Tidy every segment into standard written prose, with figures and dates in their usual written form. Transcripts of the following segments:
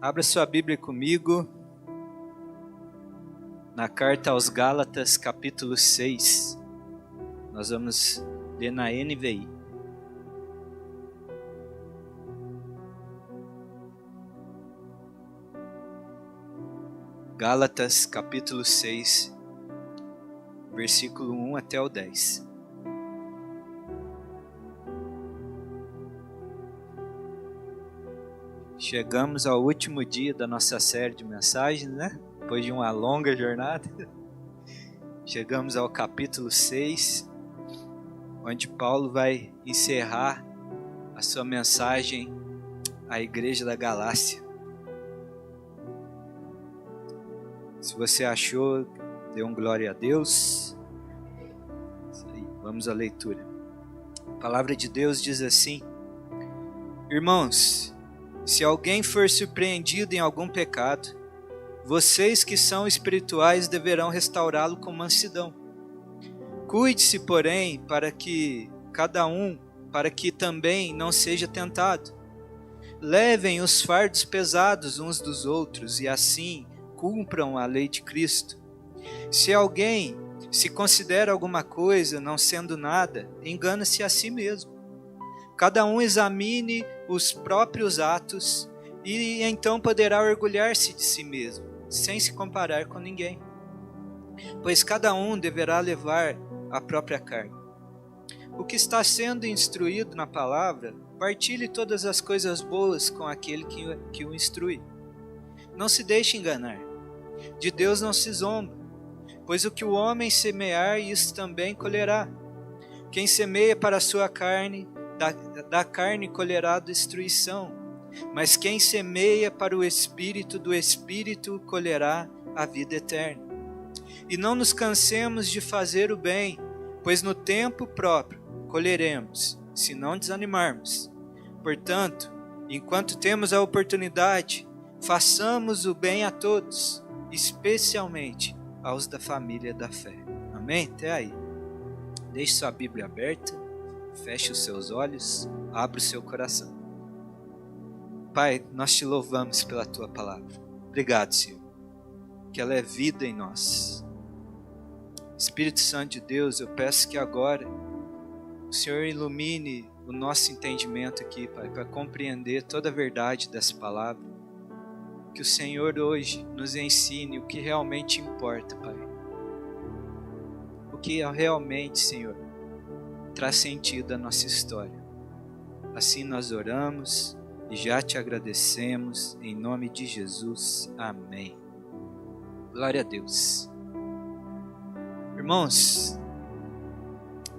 Abra sua Bíblia comigo na carta aos Gálatas, capítulo 6. Nós vamos ler na NVI. Gálatas, capítulo 6, versículo 1 até o 10. Chegamos ao último dia da nossa série de mensagens, né? Depois de uma longa jornada. Chegamos ao capítulo 6, onde Paulo vai encerrar a sua mensagem à igreja da Galácia. Se você achou, dê um glória a Deus. Isso aí, vamos à leitura. A palavra de Deus diz assim: Irmãos, se alguém for surpreendido em algum pecado, vocês que são espirituais deverão restaurá-lo com mansidão. Cuide-se, porém, para que também não seja tentado. Levem os fardos pesados uns dos outros e assim cumpram a lei de Cristo. Se alguém se considera alguma coisa não sendo nada, engana-se a si mesmo. Cada um examine os próprios atos e então poderá orgulhar-se de si mesmo, sem se comparar com ninguém. Pois cada um deverá levar a própria carga. O que está sendo instruído na palavra, partilhe todas as coisas boas com aquele que o instrui. Não se deixe enganar. De Deus não se zomba, pois o que o homem semear, isso também colherá. Quem semeia para a sua carne, da carne colherá destruição, mas quem semeia para o Espírito, do Espírito colherá a vida eterna. E não nos cansemos de fazer o bem, pois no tempo próprio colheremos, se não desanimarmos. Portanto, enquanto temos a oportunidade, façamos o bem a todos, especialmente aos da família da fé. Amém? Até aí. Deixe sua Bíblia aberta. Feche os seus olhos, abra o seu coração. Pai, nós te louvamos pela tua palavra. Obrigado, Senhor, que ela é vida em nós. Espírito Santo de Deus, eu peço que agora o Senhor ilumine o nosso entendimento aqui, Pai, para compreender toda a verdade dessa palavra. Que o Senhor hoje nos ensine o que realmente importa, Pai. O que realmente, Senhor, traz sentido à nossa história. Assim nós oramos e já te agradecemos, em nome de Jesus. Amém. Glória a Deus. Irmãos,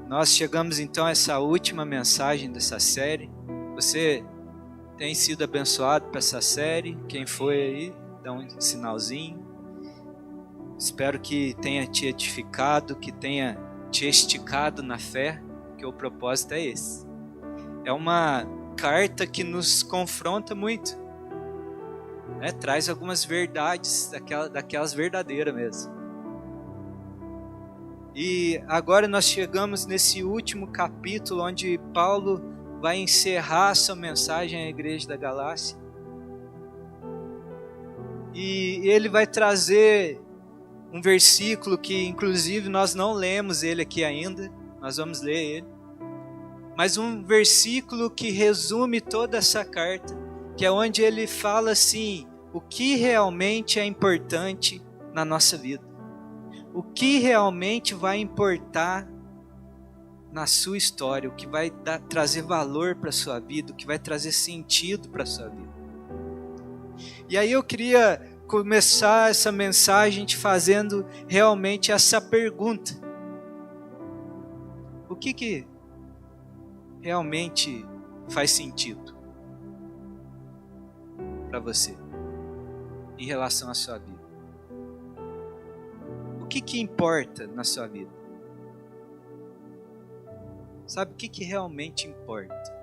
nós chegamos então a essa última mensagem dessa série. Você tem sido abençoado por essa série? Quem foi aí, dá um sinalzinho. Espero que tenha te edificado, que tenha te esticado na fé, que o propósito é esse. É uma carta que nos confronta muito, né? Traz algumas verdades, daquelas verdadeiras mesmo. E agora nós chegamos nesse último capítulo, onde Paulo vai encerrar sua mensagem à igreja da Galácia. E ele vai trazer um versículo que, inclusive, nós não lemos ele aqui ainda. Nós vamos ler ele. Mas um versículo que resume toda essa carta, que é onde ele fala assim, o que realmente é importante na nossa vida. O que realmente vai importar na sua história, o que vai trazer valor para a sua vida, o que vai trazer sentido para a sua vida. E aí eu queria começar essa mensagem te fazendo realmente essa pergunta. O que realmente faz sentido para você em relação à sua vida? O que importa na sua vida? Sabe o que realmente importa?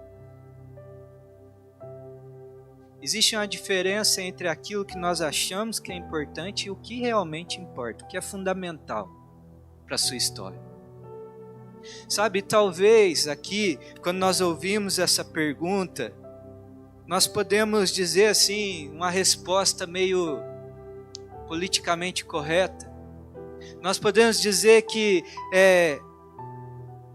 Existe uma diferença entre aquilo que nós achamos que é importante e o que realmente importa, o que é fundamental para a sua história. Sabe, talvez aqui, quando nós ouvimos essa pergunta, nós podemos dizer assim, uma resposta meio politicamente correta. Nós podemos dizer que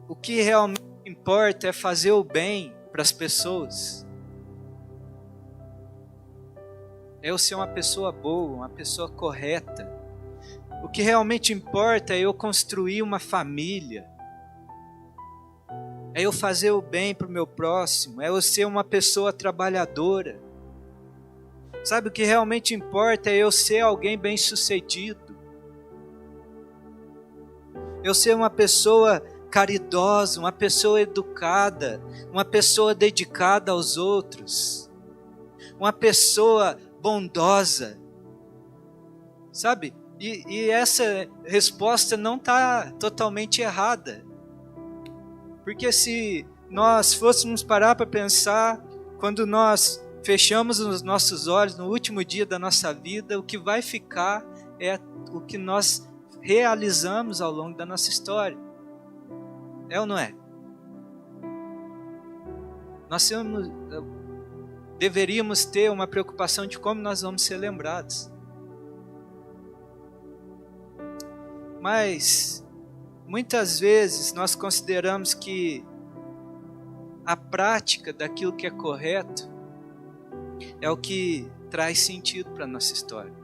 o que realmente importa é fazer o bem para as pessoas. É eu ser uma pessoa boa, uma pessoa correta. O que realmente importa é eu construir uma família. É eu fazer o bem para o meu próximo. É eu ser uma pessoa trabalhadora. Sabe, o que realmente importa é eu ser alguém bem-sucedido. Eu ser uma pessoa caridosa, uma pessoa educada, uma pessoa dedicada aos outros, uma pessoa bondosa, sabe? E essa resposta não está totalmente errada, porque se nós fôssemos parar para pensar, quando nós fechamos os nossos olhos no último dia da nossa vida, o que vai ficar é o que nós realizamos ao longo da nossa história. É ou não é? Nós deveríamos ter uma preocupação de como nós vamos ser lembrados. Mas muitas vezes nós consideramos que a prática daquilo que é correto é o que traz sentido para a nossa história.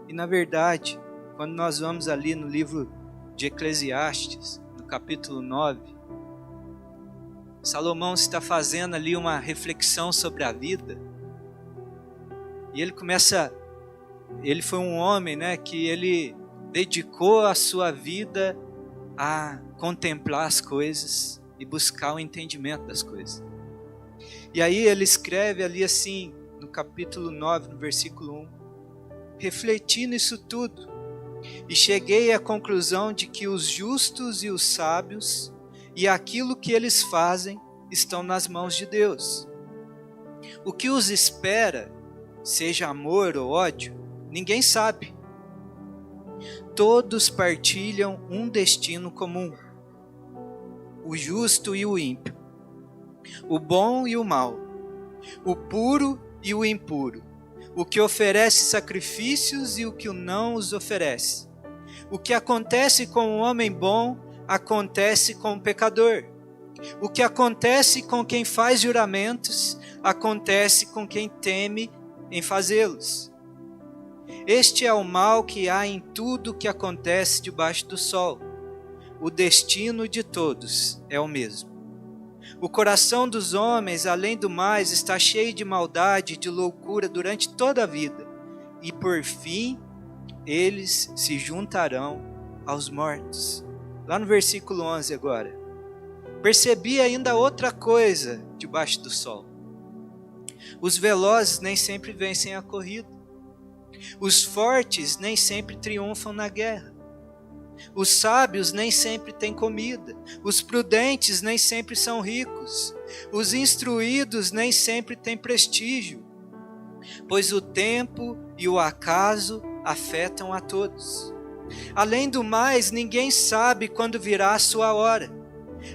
E na verdade, quando nós vamos ali no livro de Eclesiastes, no capítulo 9, Salomão está fazendo ali uma reflexão sobre a vida. E ele foi um homem, né, que ele dedicou a sua vida a contemplar as coisas e buscar o entendimento das coisas. E aí ele escreve ali assim, no capítulo 9, no versículo 1, refleti nisso tudo e cheguei à conclusão de que os justos e os sábios e aquilo que eles fazem estão nas mãos de Deus. O que os espera, seja amor ou ódio, ninguém sabe. Todos partilham um destino comum: o justo e o ímpio, o bom e o mau, o puro e o impuro, o que oferece sacrifícios e o que não os oferece. O que acontece com o homem bom, acontece com o pecador. O que acontece com quem faz juramentos, acontece com quem teme em fazê-los. Este é o mal que há em tudo que acontece debaixo do sol. O destino de todos é o mesmo. O coração dos homens, além do mais, está cheio de maldade e de loucura durante toda a vida. E por fim, eles se juntarão aos mortos. Lá no versículo 11 agora. Percebi ainda outra coisa debaixo do sol. Os velozes nem sempre vencem a corrida. Os fortes nem sempre triunfam na guerra. Os sábios nem sempre têm comida. Os prudentes nem sempre são ricos. Os instruídos nem sempre têm prestígio. Pois o tempo e o acaso afetam a todos. Além do mais, ninguém sabe quando virá a sua hora.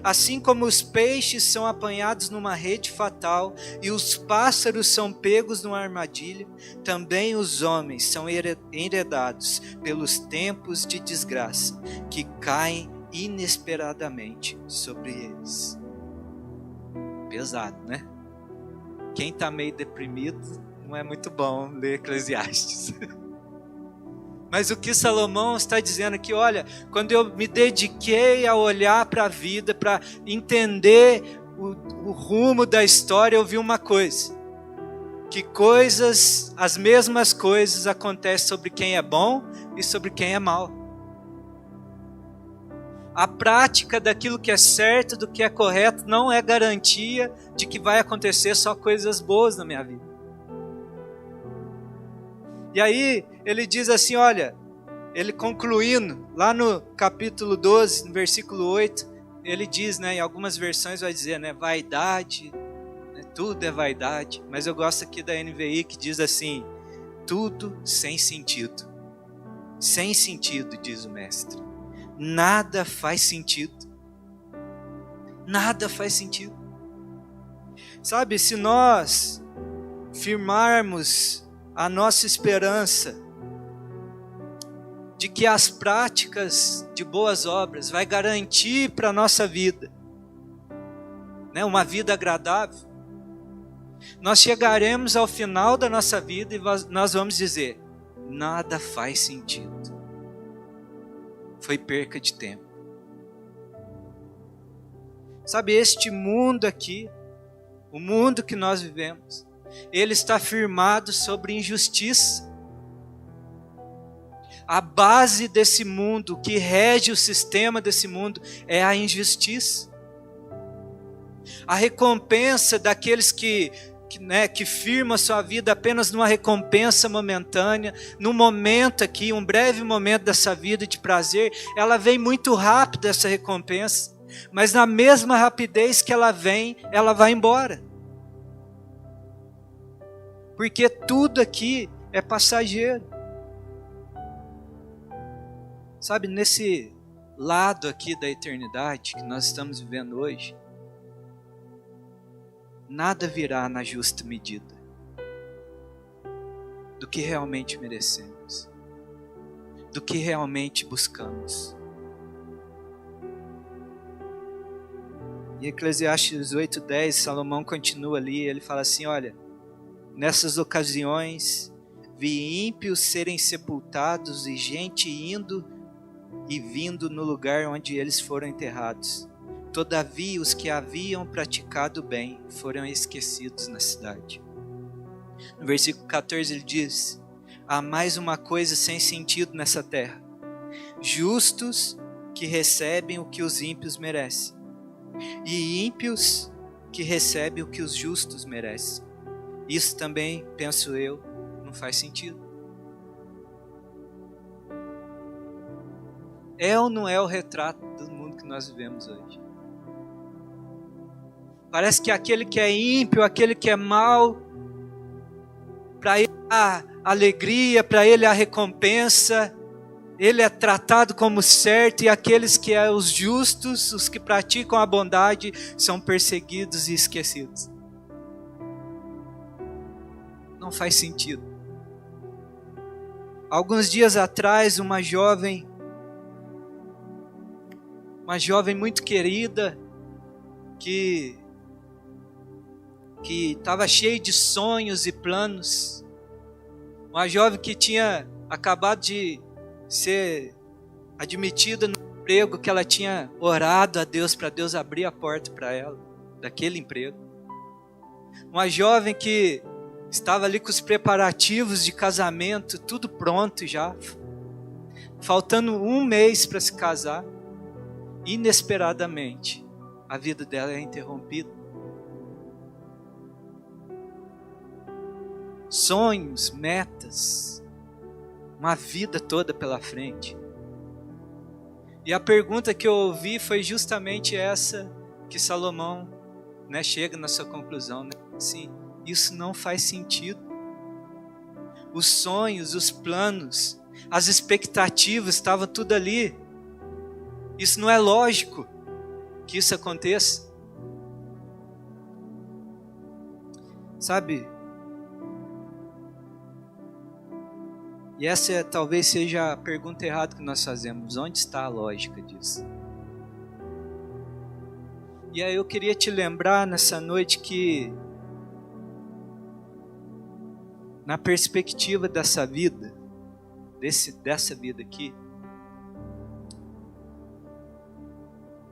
Assim como os peixes são apanhados numa rede fatal e os pássaros são pegos numa armadilha, também os homens são enredados pelos tempos de desgraça que caem inesperadamente sobre eles. Pesado, né? Quem está meio deprimido, não é muito bom ler Eclesiastes. Mas o que Salomão está dizendo aqui, olha, quando eu me dediquei a olhar para a vida, para entender o rumo da história, eu vi uma coisa: que as mesmas coisas acontecem sobre quem é bom e sobre quem é mau. A prática daquilo que é certo, do que é correto, não é garantia de que vai acontecer só coisas boas na minha vida. E aí ele diz assim, olha, ele concluindo, lá no capítulo 12, no versículo 8, ele diz, né, em algumas versões vai dizer, né, vaidade, né, tudo é vaidade, mas eu gosto aqui da NVI que diz assim, tudo sem sentido. Sem sentido, diz o mestre. Nada faz sentido. Nada faz sentido. Sabe, se nós firmarmos a nossa esperança de que as práticas de boas obras vai garantir para a nossa vida, né, uma vida agradável, nós chegaremos ao final da nossa vida e nós vamos dizer, nada faz sentido. Foi perca de tempo. Sabe, este mundo aqui, o mundo que nós vivemos, ele está firmado sobre injustiça. A base desse mundo, que rege o sistema desse mundo, é a injustiça. A recompensa daqueles que firmam a sua vida apenas numa recompensa momentânea, num momento aqui, um breve momento dessa vida de prazer, ela vem muito rápido, essa recompensa, mas na mesma rapidez que ela vem, ela vai embora. Porque tudo aqui é passageiro. Sabe, nesse lado aqui da eternidade que nós estamos vivendo hoje, nada virá na justa medida do que realmente merecemos, do que realmente buscamos. Em Eclesiastes 8:10, Salomão continua ali, ele fala assim, olha, nessas ocasiões vi ímpios serem sepultados e gente indo e vindo no lugar onde eles foram enterrados. Todavia os que haviam praticado bem foram esquecidos na cidade. No versículo 14 ele diz, há mais uma coisa sem sentido nessa terra, justos que recebem o que os ímpios merecem, e ímpios que recebem o que os justos merecem. Isso também, penso eu, não faz sentido. É ou não é o retrato do mundo que nós vivemos hoje? Parece que aquele que é ímpio, aquele que é mau, para ele a alegria, para ele a recompensa, ele é tratado como certo, e aqueles que são os justos, os que praticam a bondade, são perseguidos e esquecidos. Não faz sentido. Alguns dias atrás, uma jovem muito querida, que estava cheia de sonhos e planos, uma jovem que tinha acabado de ser admitida no emprego que ela tinha orado a Deus, para Deus abrir a porta para ela, daquele emprego. Uma jovem que estava ali com os preparativos de casamento, tudo pronto já, faltando um mês para se casar. Inesperadamente, a vida dela é interrompida. Sonhos, metas, uma vida toda pela frente. E a pergunta que eu ouvi foi justamente essa que Salomão, chega na sua conclusão, Assim, isso não faz sentido. Os sonhos, os planos, as expectativas estavam tudo ali. Isso não é lógico que isso aconteça. Sabe? E essa talvez seja a pergunta errada que nós fazemos. Onde está a lógica disso? E aí eu queria te lembrar nessa noite que, na perspectiva dessa vida, dessa vida aqui,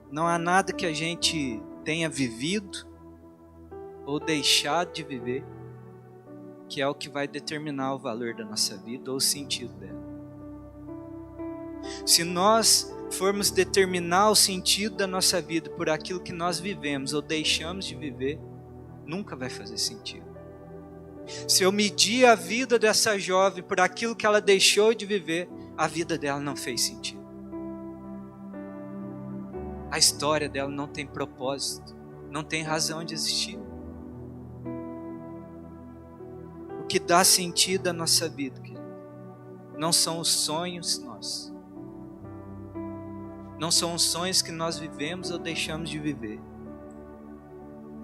não há nada que a gente tenha vivido ou deixado de viver que é o que vai determinar o valor da nossa vida ou o sentido dela. Se nós formos determinar o sentido da nossa vida por aquilo que nós vivemos ou deixamos de viver, nunca vai fazer sentido. Se eu medir a vida dessa jovem por aquilo que ela deixou de viver, a vida dela não fez sentido. A história dela não tem propósito, não tem razão de existir. O que dá sentido à nossa vida, querido, não são os sonhos nossos. Não são os sonhos que nós vivemos ou deixamos de viver.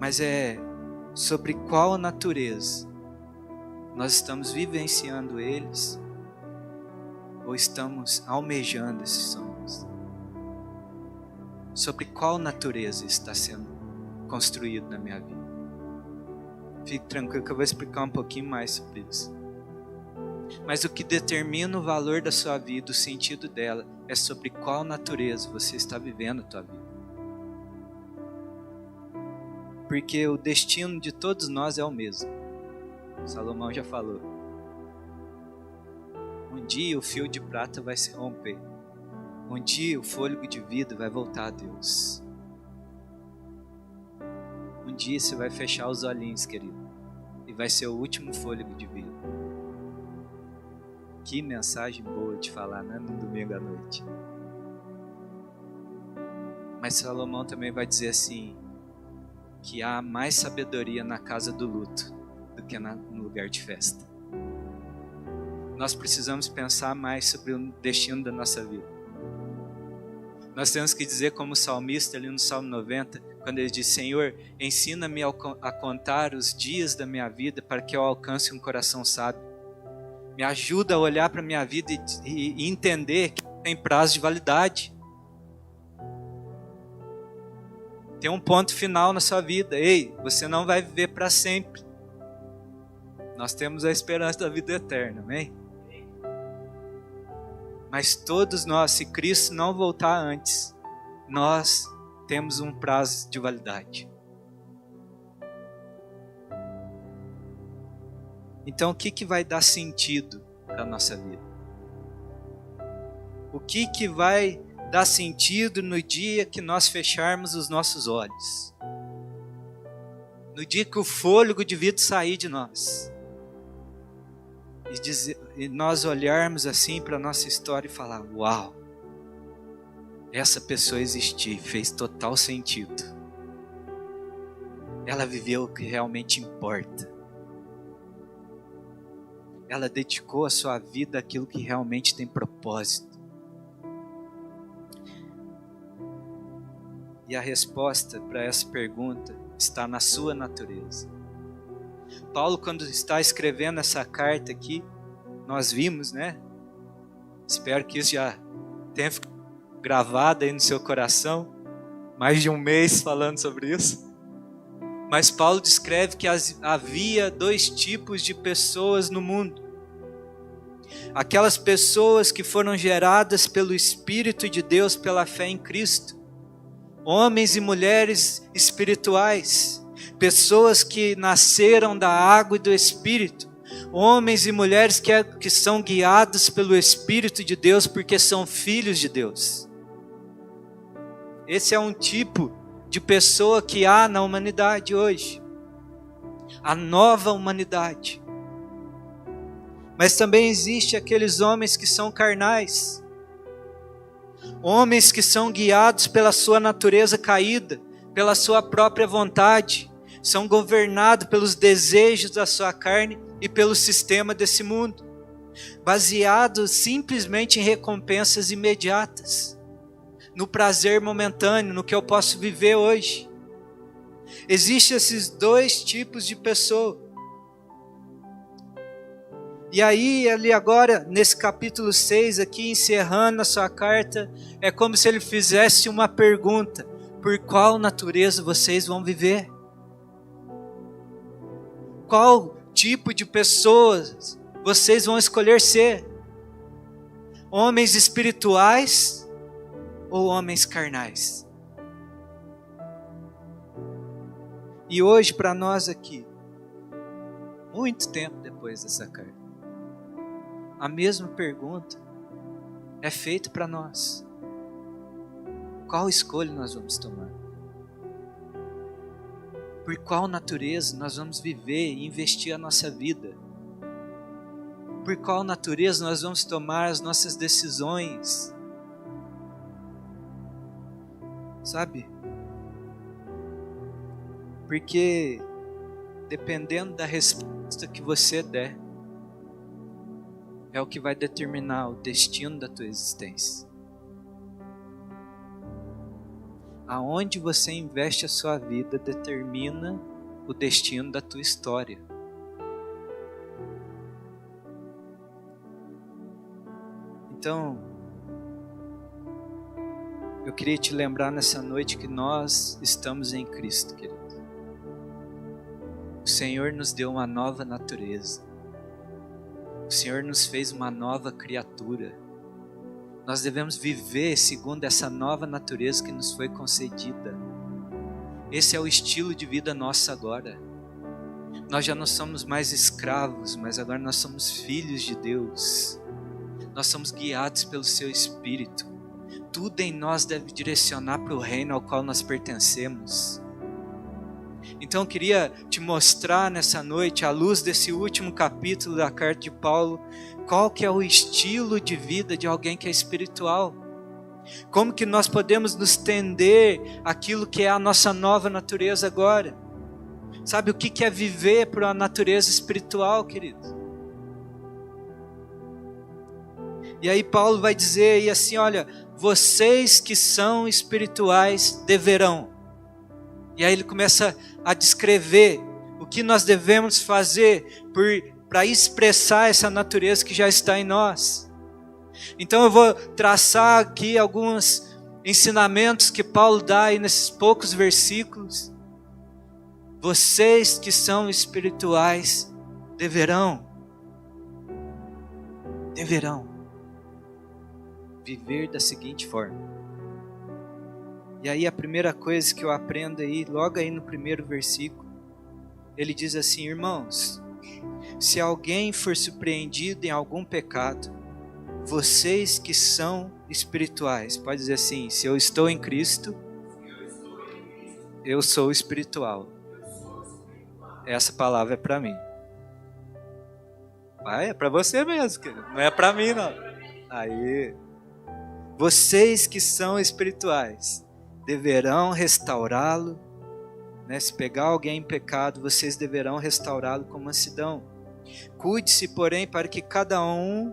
Mas é sobre qual natureza nós estamos vivenciando eles ou estamos almejando esses sonhos? Sobre qual natureza está sendo construído na minha vida? Fique tranquilo que eu vou explicar um pouquinho mais sobre isso. Mas o que determina o valor da sua vida, o sentido dela, é sobre qual natureza você está vivendo a tua vida. Porque o destino de todos nós é o mesmo. Salomão já falou. Um dia o fio de prata vai se romper. Um dia o fôlego de vida vai voltar a Deus. Um dia você vai fechar os olhinhos, querido, e vai ser o último fôlego de vida. Que mensagem boa de falar, né, no domingo à noite. Mas Salomão também vai dizer assim, que há mais sabedoria na casa do luto do que no lugar de festa. Nós precisamos pensar mais sobre o destino da nossa vida. Nós temos que dizer como o salmista ali no Salmo 90, quando ele diz: Senhor, ensina-me a contar os dias da minha vida para que eu alcance um coração sábio. Me ajuda a olhar para a minha vida e entender que tem prazo de validade. Tem um ponto final na sua vida. Ei, você não vai viver para sempre. Nós temos a esperança da vida eterna, amém? Mas todos nós, se Cristo não voltar antes, nós temos um prazo de validade. Então, o que vai dar sentido para a nossa vida? O que vai dar sentido no dia que nós fecharmos os nossos olhos? No dia que o fôlego de vida sair de nós. E nós olharmos assim para a nossa história e falar: uau, essa pessoa existiu, fez total sentido. Ela viveu o que realmente importa. Ela dedicou a sua vida àquilo que realmente tem propósito. E a resposta para essa pergunta está na sua natureza. Paulo, quando está escrevendo essa carta aqui, nós vimos, né? Espero que isso já tenha ficado gravado aí no seu coração. Mais de um mês falando sobre isso. Mas Paulo descreve que havia dois tipos de pessoas no mundo. Aquelas pessoas que foram geradas pelo Espírito de Deus, pela fé em Cristo. Homens e mulheres espirituais. Pessoas que nasceram da água e do Espírito. Homens e mulheres que são guiados pelo Espírito de Deus porque são filhos de Deus. Esse é um tipo de pessoa que há na humanidade hoje. A nova humanidade. Mas também existe aqueles homens que são carnais. Homens que são guiados pela sua natureza caída, pela sua própria vontade. São governados pelos desejos da sua carne e pelo sistema desse mundo. Baseados simplesmente em recompensas imediatas. No prazer momentâneo, no que eu posso viver hoje. Existem esses dois tipos de pessoa. E aí, ele agora, nesse capítulo 6 aqui, encerrando a sua carta, é como se ele fizesse uma pergunta: por qual natureza vocês vão viver? Qual tipo de pessoas vocês vão escolher ser? Homens espirituais ou homens carnais? E hoje, para nós aqui, muito tempo depois dessa carta, a mesma pergunta é feita para nós. Qual escolha nós vamos tomar? Por qual natureza nós vamos viver e investir a nossa vida? Por qual natureza nós vamos tomar as nossas decisões? Sabe? Porque dependendo da resposta que você der, é o que vai determinar o destino da tua existência. Aonde você investe a sua vida determina o destino da tua história. Então, eu queria te lembrar nessa noite que nós estamos em Cristo, querido. O Senhor nos deu uma nova natureza. O Senhor nos fez uma nova criatura. Nós devemos viver segundo essa nova natureza que nos foi concedida. Esse é o estilo de vida nosso agora. Nós já não somos mais escravos, mas agora nós somos filhos de Deus. Nós somos guiados pelo seu Espírito. Tudo em nós deve direcionar para o reino ao qual nós pertencemos. Então eu queria te mostrar nessa noite, à luz desse último capítulo da carta de Paulo, qual que é o estilo de vida de alguém que é espiritual. Como que nós podemos nos tender àquilo que é a nossa nova natureza agora. Sabe o que é viver por uma natureza espiritual, querido? E aí Paulo vai dizer aí assim, olha, vocês que são espirituais deverão. E aí ele começa a descrever o que nós devemos fazer para expressar essa natureza que já está em nós. Então eu vou traçar aqui alguns ensinamentos que Paulo dá aí nesses poucos versículos. Vocês que são espirituais deverão viver da seguinte forma. E aí a primeira coisa que eu aprendo aí, logo aí no primeiro versículo, ele diz assim, irmãos, se alguém for surpreendido em algum pecado, vocês que são espirituais, pode dizer assim, se eu estou em Cristo, eu sou espiritual. Essa palavra é para mim. É para você mesmo, querido. Não é para mim não. Aí, vocês que são espirituais deverão restaurá-lo, né? Se pegar alguém em pecado, vocês deverão restaurá-lo com mansidão. Cuide-se, porém, para que cada um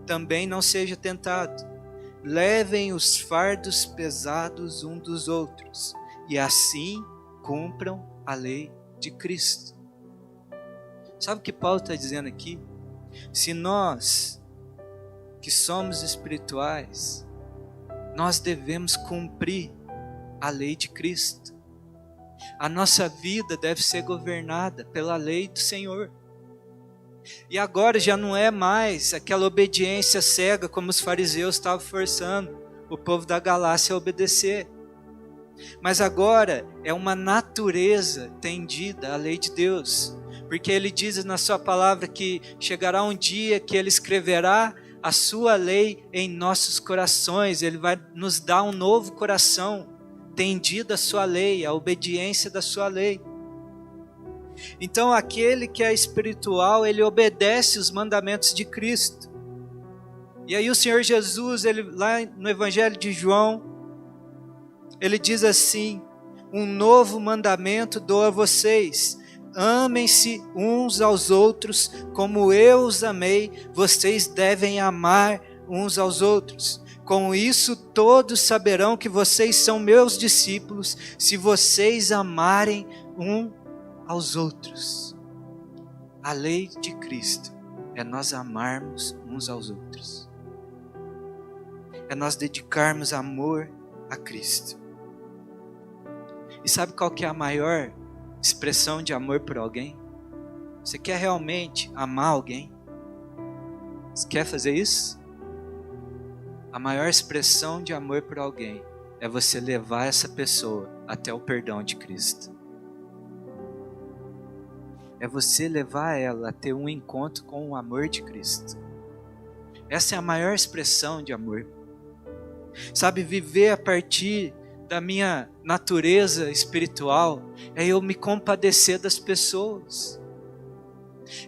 também não seja tentado. Levem os fardos pesados um dos outros, e assim cumpram a lei de Cristo. Sabe o que Paulo está dizendo aqui? Se nós, que somos espirituais, nós devemos cumprir a lei de Cristo. A nossa vida deve ser governada pela lei do Senhor. E agora já não é mais aquela obediência cega como os fariseus estavam forçando o povo da Galácia a obedecer. Mas agora é uma natureza tendida à lei de Deus. Porque ele diz na sua palavra que chegará um dia que ele escreverá a sua lei em nossos corações. Ele vai nos dar um novo coração tendido à sua lei, à obediência da sua lei. Então aquele que é espiritual, ele obedece os mandamentos de Cristo. E aí o Senhor Jesus, ele, lá no Evangelho de João, ele diz assim, um novo mandamento dou a vocês, amem-se uns aos outros, como eu os amei, vocês devem amar uns aos outros. Com isso todos saberão que vocês são meus discípulos, se vocês amarem um aos outros. A lei de Cristo é nós amarmos uns aos outros. É nós dedicarmos amor a Cristo. E sabe qual que é a maior expressão de amor por alguém? Você quer realmente amar alguém? Você quer fazer isso? A maior expressão de amor por alguém é você levar essa pessoa até o perdão de Cristo. É você levar ela a ter um encontro com o amor de Cristo. Essa é a maior expressão de amor. Sabe, viver a partir da minha natureza espiritual é eu me compadecer das pessoas.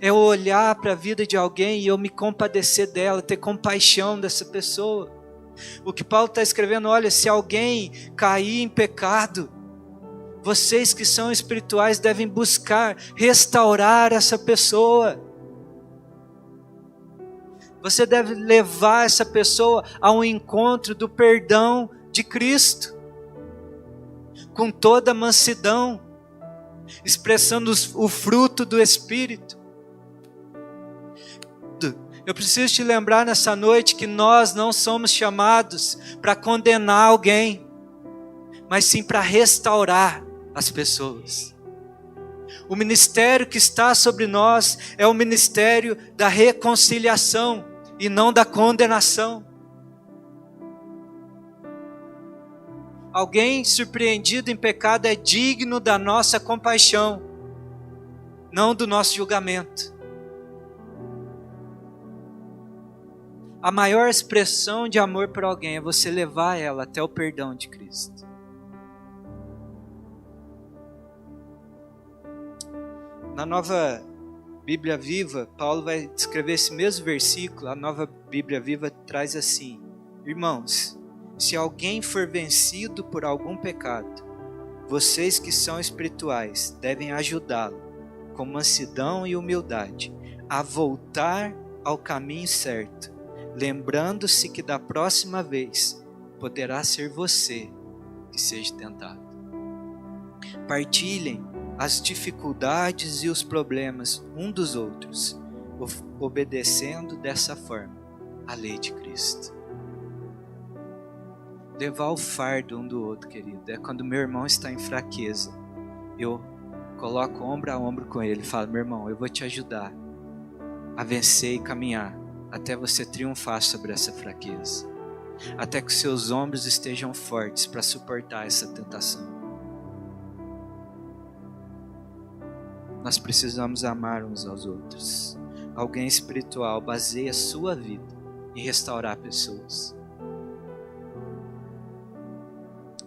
É eu olhar para a vida de alguém e eu me compadecer dela, ter compaixão dessa pessoa. O que Paulo está escrevendo, olha, se alguém cair em pecado, vocês que são espirituais devem buscar restaurar essa pessoa. Você deve levar essa pessoa a um encontro do perdão de Cristo, com toda mansidão, expressando o fruto do Espírito. Eu preciso te lembrar nessa noite que nós não somos chamados para condenar alguém, mas sim para restaurar as pessoas. O ministério que está sobre nós é o ministério da reconciliação e não da condenação. Alguém surpreendido em pecado é digno da nossa compaixão, não do nosso julgamento. A maior expressão de amor por alguém é você levar ela até o perdão de Cristo. Na Nova Bíblia Viva, Paulo vai descrever esse mesmo versículo. A Nova Bíblia Viva traz assim: irmãos, se alguém for vencido por algum pecado, vocês que são espirituais devem ajudá-lo, com mansidão e humildade, a voltar ao caminho certo, lembrando-se que da próxima vez poderá ser você que seja tentado. Partilhem as dificuldades e os problemas um dos outros, obedecendo dessa forma a lei de Cristo. Levar o fardo um do outro, querido, é quando meu irmão está em fraqueza, eu coloco ombro a ombro com ele e falo: meu irmão, eu vou te ajudar a vencer e caminhar até você triunfar sobre essa fraqueza, até que seus ombros estejam fortes para suportar essa tentação. Nós precisamos amar uns aos outros. Alguém espiritual baseia sua vida em restaurar pessoas,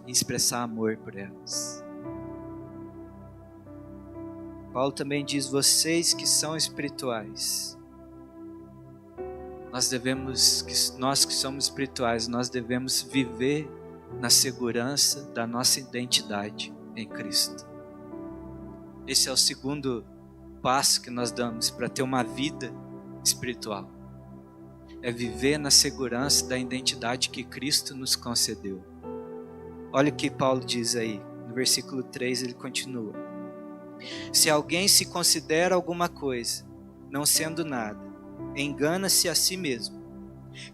em expressar amor por elas. Paulo também diz: vocês que são espirituais, nós que somos espirituais, nós devemos viver na segurança da nossa identidade em Cristo. Esse é o segundo passo que nós damos para ter uma vida espiritual. É viver na segurança da identidade que Cristo nos concedeu. Olha o que Paulo diz aí, no versículo 3 ele continua: se alguém se considera alguma coisa, não sendo nada, engana-se a si mesmo.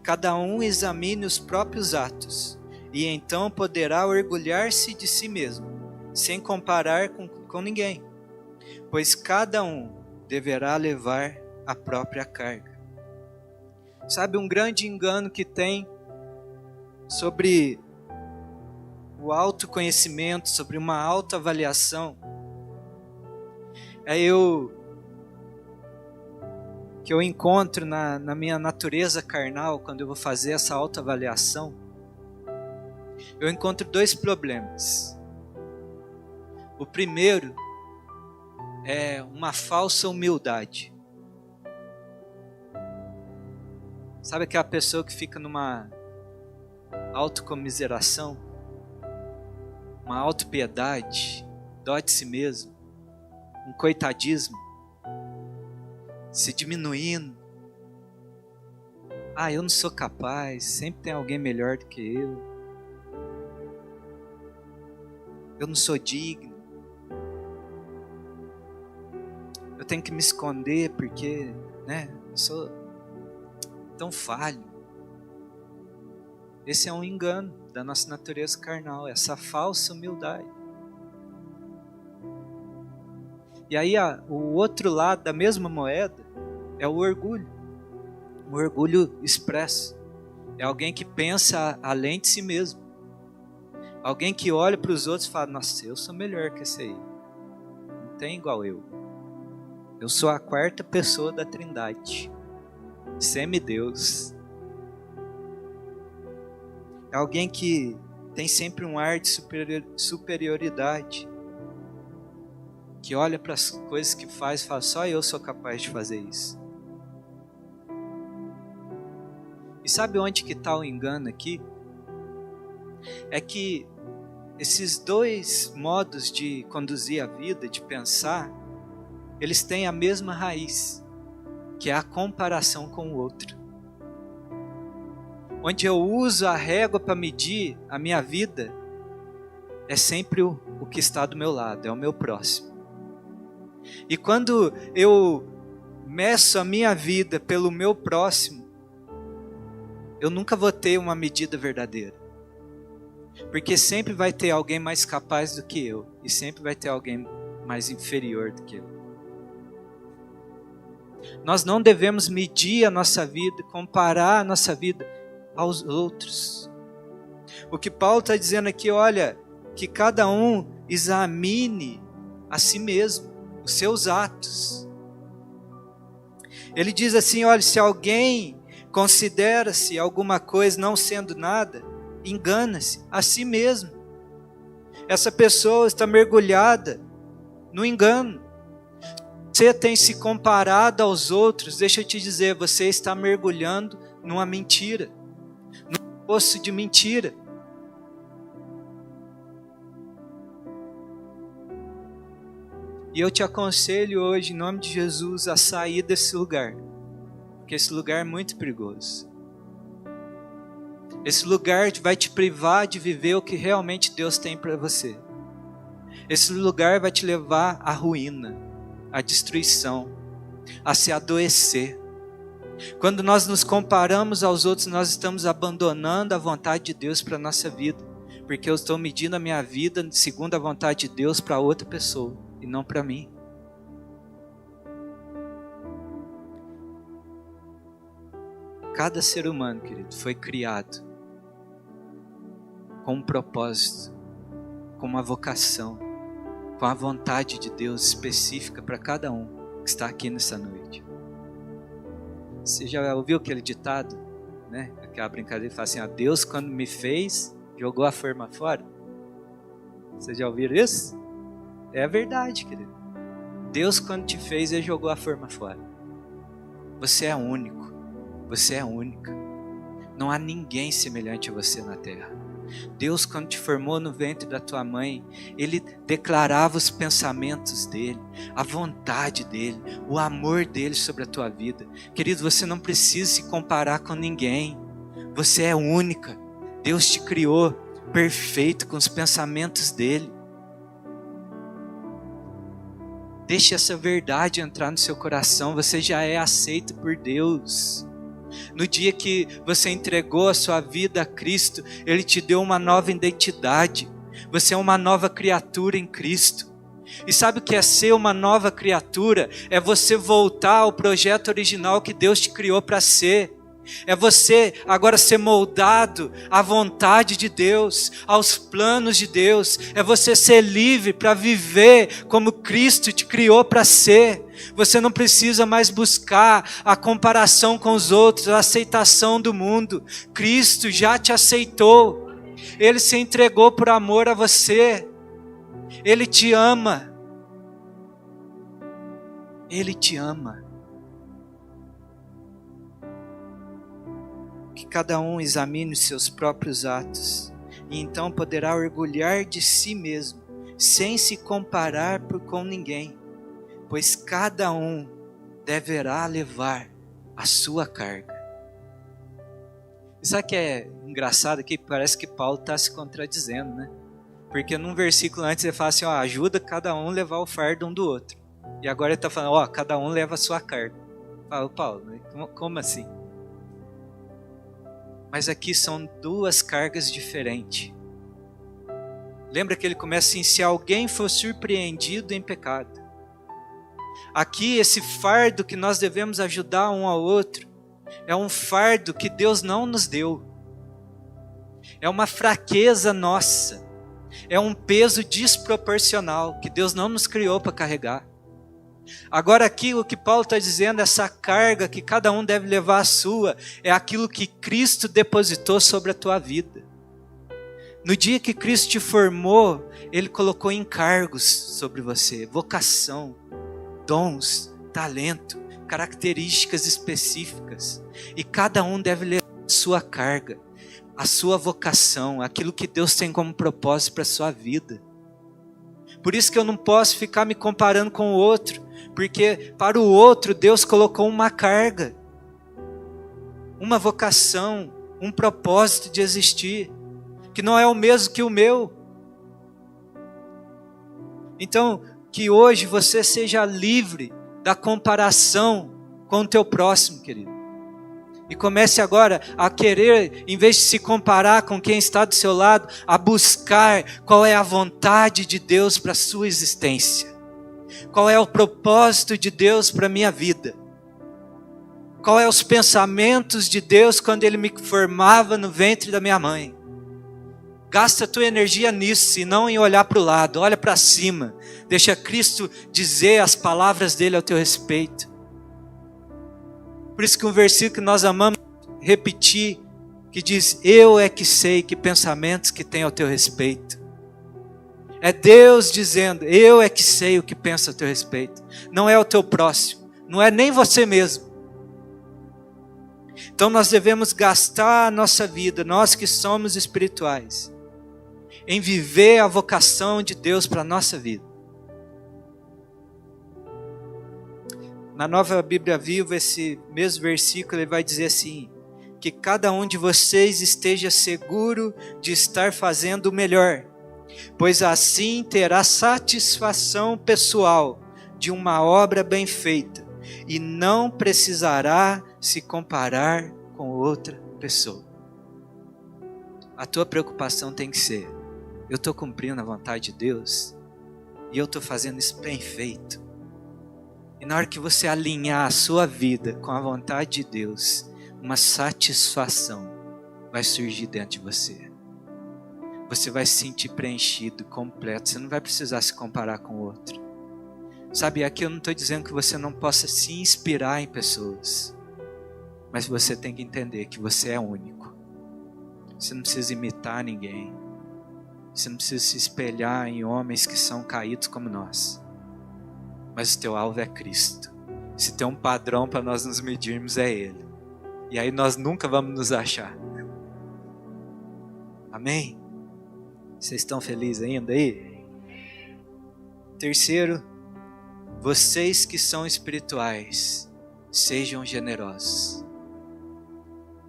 Cada um examine os próprios atos, e então poderá orgulhar-se de si mesmo, sem comparar com ninguém. Pois cada um deverá levar a própria carga. Sabe, um grande engano que tem sobre o autoconhecimento, sobre uma autoavaliação, é que eu encontro na minha natureza carnal, quando eu vou fazer essa autoavaliação, eu encontro dois problemas. O primeiro é uma falsa humildade. Sabe aquela pessoa que fica numa autocomiseração, uma autopiedade, dó de si mesmo, um coitadismo, se diminuindo. Eu não sou capaz, sempre tem alguém melhor do que eu. Eu não sou digno. Eu tenho que me esconder porque, eu sou tão falho. Esse é um engano da nossa natureza carnal, essa falsa humildade. E aí o outro lado da mesma moeda é o orgulho. O orgulho expresso. É alguém que pensa além de si mesmo. Alguém que olha para os outros e fala: nossa, eu sou melhor que esse aí. Não tem igual eu. Eu sou a quarta pessoa da Trindade. Semideus. É alguém que tem sempre um ar de superioridade. Que olha para as coisas que faz e fala: só eu sou capaz de fazer isso. E sabe onde que está o engano aqui? É que esses dois modos de conduzir a vida, de pensar, eles têm a mesma raiz, que é a comparação com o outro. Onde eu uso a régua para medir a minha vida, é sempre o que está do meu lado, é o meu próximo. E quando eu meço a minha vida pelo meu próximo, eu nunca vou ter uma medida verdadeira. Porque sempre vai ter alguém mais capaz do que eu. E sempre vai ter alguém mais inferior do que eu. Nós não devemos medir a nossa vida, comparar a nossa vida aos outros. O que Paulo está dizendo aqui, olha, que cada um examine a si mesmo, os seus atos. Ele diz assim, olha, se alguém considera-se alguma coisa não sendo nada, engana-se a si mesmo. Essa pessoa está mergulhada no engano. Você tem se comparado aos outros, deixa eu te dizer, você está mergulhando numa mentira, num poço de mentira. E eu te aconselho hoje, em nome de Jesus, a sair desse lugar, porque esse lugar é muito perigoso. Esse lugar vai te privar de viver o que realmente Deus tem para você. Esse lugar vai te levar à ruína, à destruição, a se adoecer. Quando nós nos comparamos aos outros, nós estamos abandonando a vontade de Deus para a nossa vida, porque eu estou medindo a minha vida segundo a vontade de Deus para outra pessoa e não para mim. Cada ser humano, querido, foi criado com um propósito, com uma vocação, com a vontade de Deus específica para cada um que está aqui nessa noite. Você já ouviu aquele ditado, né? Aquela brincadeira que fala assim, Deus quando me fez, jogou a forma fora? Vocês já ouviram isso? É a verdade, querido. Deus quando te fez, Ele jogou a forma fora. Você é único, você é única. Não há ninguém semelhante a você na terra. Deus, quando te formou no ventre da tua mãe, Ele declarava os pensamentos dEle, a vontade dEle, o amor dEle sobre a tua vida. Querido, você não precisa se comparar com ninguém. Você é única. Deus te criou perfeito com os pensamentos dEle. Deixe essa verdade entrar no seu coração. Você já é aceito por Deus. No dia que você entregou a sua vida a Cristo, Ele te deu uma nova identidade. Você é uma nova criatura em Cristo. E sabe o que é ser uma nova criatura? É você voltar ao projeto original que Deus te criou para ser. É você agora ser moldado à vontade de Deus, aos planos de Deus. É você ser livre para viver como Cristo te criou para ser. Você não precisa mais buscar a comparação com os outros, a aceitação do mundo. Cristo já te aceitou. Ele se entregou por amor a você. Ele te ama. Ele te ama. Que cada um examine os seus próprios atos e então poderá orgulhar de si mesmo, sem se comparar com ninguém, pois cada um deverá levar a sua carga. Sabe o que é engraçado aqui? Parece que Paulo está se contradizendo, né? Porque num versículo antes ele fala assim, ajuda cada um a levar o fardo um do outro. E agora ele está falando, cada um leva a sua carga. Fala, Paulo, como assim? Mas aqui são duas cargas diferentes. Lembra que ele começa assim, se alguém for surpreendido em pecado. Aqui esse fardo que nós devemos ajudar um ao outro, é um fardo que Deus não nos deu. É uma fraqueza nossa. É um peso desproporcional que Deus não nos criou para carregar. Agora aqui o que Paulo está dizendo, essa carga que cada um deve levar a sua, é aquilo que Cristo depositou sobre a tua vida. No dia que Cristo te formou, Ele colocou encargos sobre você, vocação, dons, talento, características específicas. E cada um deve levar a sua carga, a sua vocação, aquilo que Deus tem como propósito para a sua vida. Por isso que eu não posso ficar me comparando com o outro, porque para o outro Deus colocou uma carga, uma vocação, um propósito de existir, que não é o mesmo que o meu. Então, que hoje você seja livre da comparação com o teu próximo, querido. E comece agora a querer, em vez de se comparar com quem está do seu lado, a buscar qual é a vontade de Deus para a sua existência. Qual é o propósito de Deus para a minha vida. Qual é os pensamentos de Deus quando Ele me formava no ventre da minha mãe. Gasta a tua energia nisso e não em olhar para o lado. Olha para cima. Deixa Cristo dizer as palavras dele ao teu respeito. Por isso que um versículo que nós amamos repetir, que diz: eu é que sei que pensamentos que tenho ao teu respeito. É Deus dizendo: eu é que sei o que pensa ao teu respeito. Não é o teu próximo. Não é nem você mesmo. Então nós devemos gastar a nossa vida, nós que somos espirituais, em viver a vocação de Deus para a nossa vida. Na Nova Bíblia Viva, esse mesmo versículo, ele vai dizer assim: que cada um de vocês esteja seguro de estar fazendo o melhor, pois assim terá satisfação pessoal de uma obra bem feita, e não precisará se comparar com outra pessoa. A tua preocupação tem que ser: eu estou cumprindo a vontade de Deus, e eu estou fazendo isso bem feito. E na hora que você alinhar a sua vida com a vontade de Deus, uma satisfação vai surgir dentro de você. Você vai se sentir preenchido, completo. Você não vai precisar se comparar com o outro. Sabe, aqui eu não estou dizendo que você não possa se inspirar em pessoas. Mas você tem que entender que você é único. Você não precisa imitar ninguém. Você não precisa se espelhar em homens que são caídos como nós. Mas o teu alvo é Cristo. Se tem um padrão para nós nos medirmos, é Ele. E aí nós nunca vamos nos achar. Amém? Vocês estão felizes ainda aí? Terceiro, vocês que são espirituais, sejam generosos.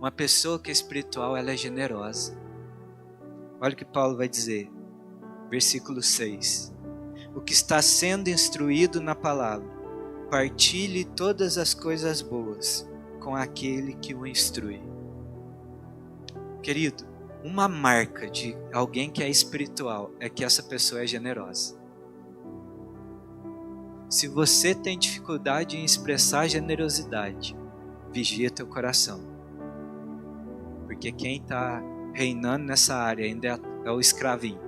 Uma pessoa que é espiritual, ela é generosa. Olha o que Paulo vai dizer, versículo 6. O que está sendo instruído na palavra, partilhe todas as coisas boas com aquele que o instrui. Querido, uma marca de alguém que é espiritual é que essa pessoa é generosa. Se você tem dificuldade em expressar generosidade, vigia teu coração. Porque quem está reinando nessa área ainda é o escravinho,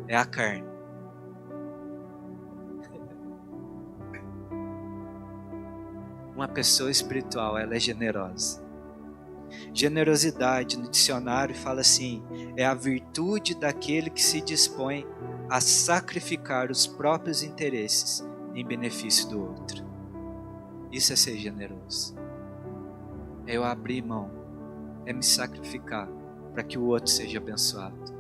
é a carne. Uma pessoa espiritual, ela é generosa. Generosidade no dicionário fala assim: é a virtude daquele que se dispõe a sacrificar os próprios interesses em benefício do outro. Isso é ser generoso. É eu abrir mão, é me sacrificar para que o outro seja abençoado.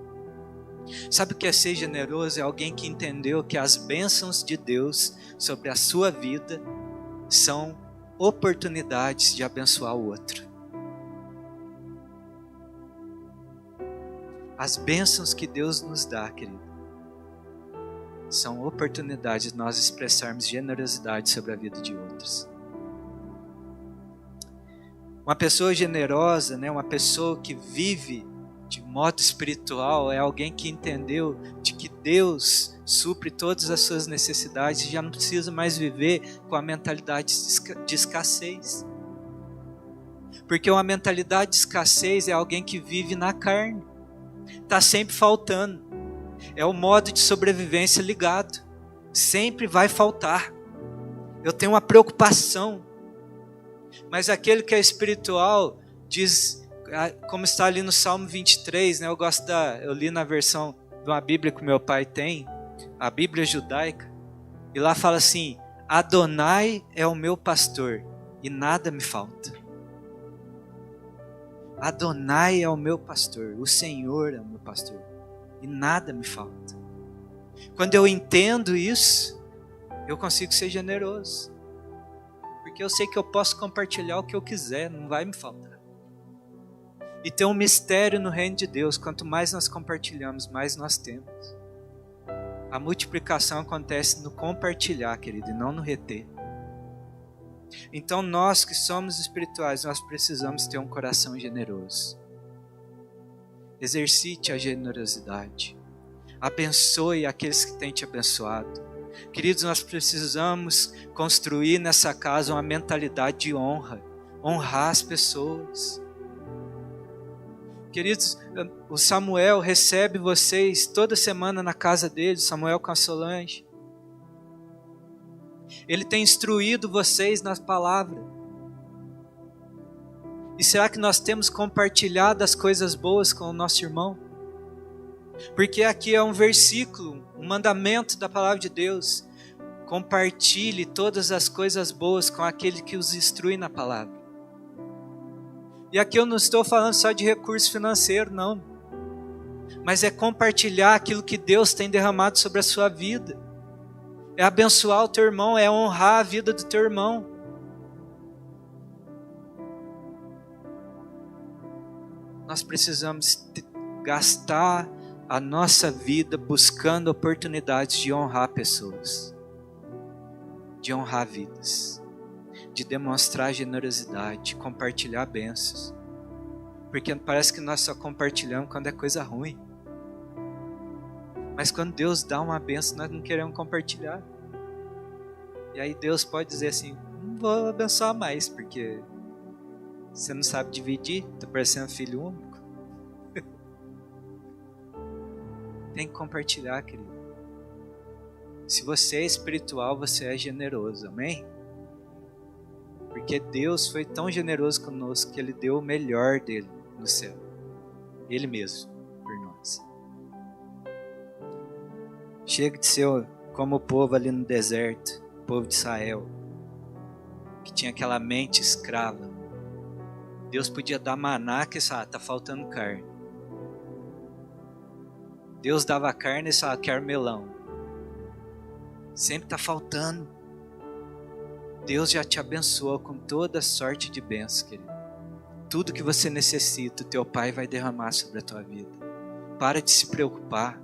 Sabe o que é ser generoso? É alguém que entendeu que as bênçãos de Deus sobre a sua vida são oportunidades de abençoar o outro. As bênçãos que Deus nos dá, querido, são oportunidades de nós expressarmos generosidade sobre a vida de outros. Uma pessoa generosa, né, uma pessoa que vive de modo espiritual, é alguém que entendeu de que Deus supre todas as suas necessidades e já não precisa mais viver com a mentalidade de escassez. Porque uma mentalidade de escassez é alguém que vive na carne. Está sempre faltando. É o modo de sobrevivência ligado. Sempre vai faltar. Eu tenho uma preocupação. Mas aquele que é espiritual diz, como está ali no Salmo 23, né? Eu li na versão de uma Bíblia que meu pai tem, a Bíblia judaica, e lá fala assim: Adonai é o meu pastor e nada me falta. Adonai é o meu pastor, o Senhor é o meu pastor e nada me falta. Quando eu entendo isso, eu consigo ser generoso, porque eu sei que eu posso compartilhar o que eu quiser, não vai me faltar. E tem um mistério no reino de Deus: quanto mais nós compartilhamos, mais nós temos. A multiplicação acontece no compartilhar, querido, e não no reter. Então nós que somos espirituais, nós precisamos ter um coração generoso. Exercite a generosidade. Abençoe aqueles que têm te abençoado. Queridos, nós precisamos construir nessa casa uma mentalidade de honra. Honrar as pessoas. Queridos, o Samuel recebe vocês toda semana na casa dele, Samuel com a Solange. Ele tem instruído vocês na palavra. E será que nós temos compartilhado as coisas boas com o nosso irmão? Porque aqui é um versículo, um mandamento da palavra de Deus. Compartilhe todas as coisas boas com aquele que os instrui na palavra. E aqui eu não estou falando só de recurso financeiro, não. Mas é compartilhar aquilo que Deus tem derramado sobre a sua vida. É abençoar o teu irmão, é honrar a vida do teu irmão. Nós precisamos gastar a nossa vida buscando oportunidades de honrar pessoas. De honrar vidas. De demonstrar generosidade, de compartilhar bênçãos. Porque parece que nós só compartilhamos quando é coisa ruim. Mas quando Deus dá uma bênção, nós não queremos compartilhar. E aí Deus pode dizer assim, não vou abençoar mais, porque você não sabe dividir, está parecendo filho único. Tem que compartilhar, querido. Se você é espiritual, você é generoso, amém? Porque Deus foi tão generoso conosco que Ele deu o melhor dele no céu. Ele mesmo, por nós. Chega de ser como o povo ali no deserto, o povo de Israel, que tinha aquela mente escrava. Deus podia dar maná, que está faltando carne. Deus dava carne e quer melão. Sempre está faltando. Deus já te abençoou com toda sorte de bênçãos, querido. Tudo que você necessita, o teu Pai vai derramar sobre a tua vida. Para de se preocupar.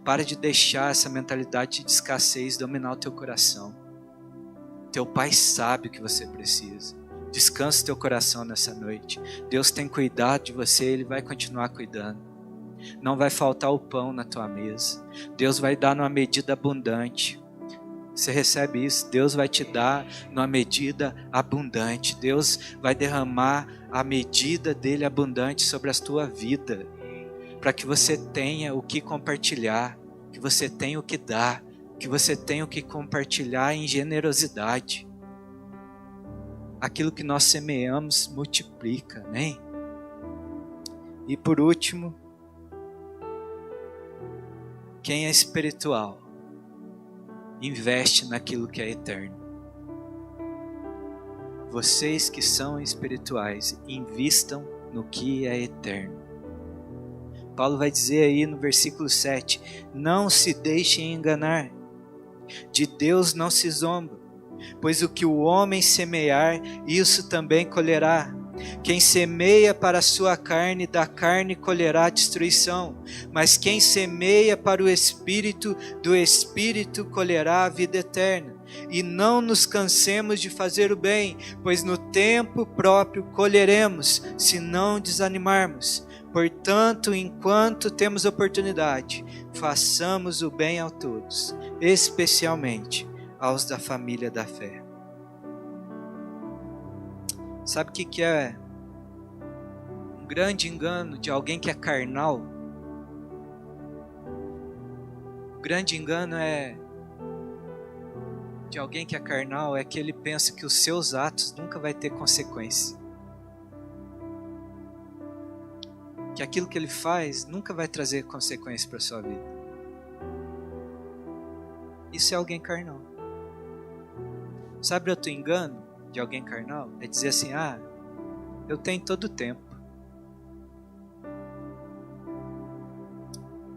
Para de deixar essa mentalidade de escassez dominar o teu coração. Teu Pai sabe o que você precisa. Descansa o teu coração nessa noite. Deus tem cuidado de você, Ele vai continuar cuidando. Não vai faltar o pão na tua mesa. Deus vai dar numa medida abundante. Você recebe isso, Deus vai te dar numa medida abundante. Deus vai derramar a medida dele abundante sobre a tua vida. Para que você tenha o que compartilhar, que você tenha o que dar, que você tenha o que compartilhar em generosidade. Aquilo que nós semeamos multiplica, amém? E por último, quem é espiritual, investe naquilo que é eterno. Vocês que são espirituais, invistam no que é eterno. Paulo vai dizer aí no versículo 7, não se deixem enganar, de Deus não se zomba, pois o que o homem semear, isso também colherá. Quem semeia para a sua carne, da carne colherá destruição. Mas quem semeia para o Espírito, do Espírito colherá a vida eterna. E não nos cansemos de fazer o bem, pois no tempo próprio colheremos, se não desanimarmos. Portanto, enquanto temos oportunidade, façamos o bem a todos, especialmente aos da família da fé. Sabe o que é um grande engano de alguém que é carnal? O grande engano de alguém que é carnal é que ele pensa que os seus atos nunca vai ter consequência. Que aquilo que ele faz nunca vai trazer consequência para a sua vida. Isso é alguém carnal. Sabe outro engano de alguém carnal? É dizer assim, eu tenho todo o tempo.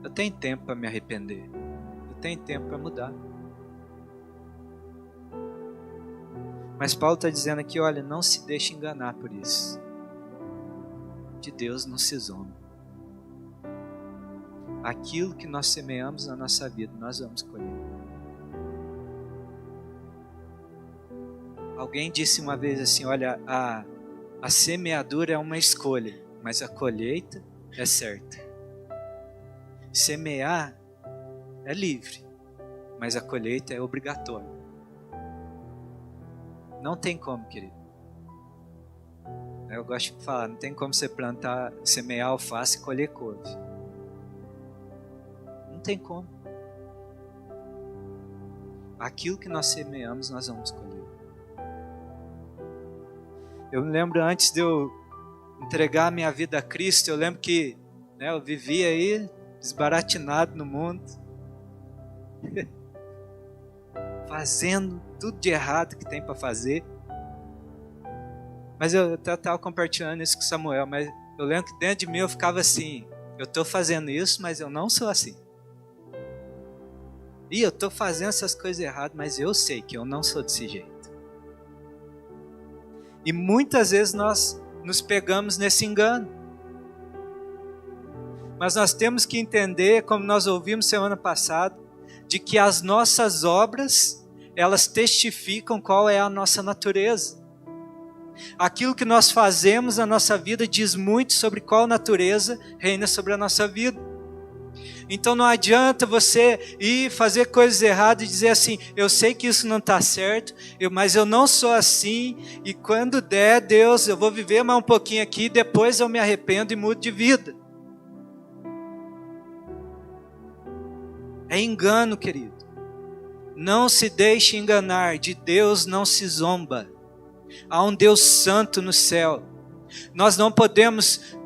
Eu tenho tempo para me arrepender. Eu tenho tempo para mudar. Mas Paulo está dizendo aqui, olha, não se deixe enganar por isso. De Deus não se zomba. aquilo que nós semeamos na nossa vida, nós vamos colher. Alguém disse uma vez assim, olha, a semeadura é uma escolha, mas a colheita é certa. Semear é livre, mas a colheita é obrigatória. Não tem como, querido. Eu gosto de falar, não tem como você plantar, semear alface e colher couve. Não tem como. Aquilo que nós semeamos, nós vamos colher. Eu me lembro antes de eu entregar a minha vida a Cristo, eu lembro que eu vivia aí desbaratinado no mundo, fazendo tudo de errado que tem para fazer. Mas eu estava compartilhando isso com Samuel, mas eu lembro que dentro de mim eu ficava assim, eu estou fazendo isso, mas eu não sou assim. E eu estou fazendo essas coisas erradas, mas eu sei que eu não sou desse jeito. E muitas vezes nós nos pegamos nesse engano. Mas nós temos que entender, como nós ouvimos semana passada, de que as nossas obras, elas testificam qual é a nossa natureza. Aquilo que nós fazemos na nossa vida diz muito sobre qual natureza reina sobre a nossa vida. Então não adianta você ir fazer coisas erradas e dizer assim, eu sei que isso não está certo, mas eu não sou assim, e quando der, Deus, eu vou viver mais um pouquinho aqui, depois eu me arrependo e mudo de vida. É engano, querido. Não se deixe enganar, de Deus não se zomba. Há um Deus santo no céu. Nós não podemos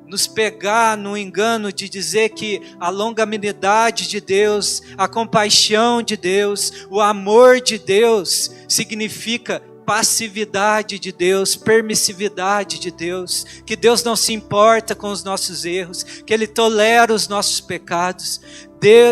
nos pegar no engano de dizer que a longanimidade de Deus, a compaixão de Deus, o amor de Deus significa passividade de Deus, permissividade de Deus, que Deus não se importa com os nossos erros, que Ele tolera os nossos pecados.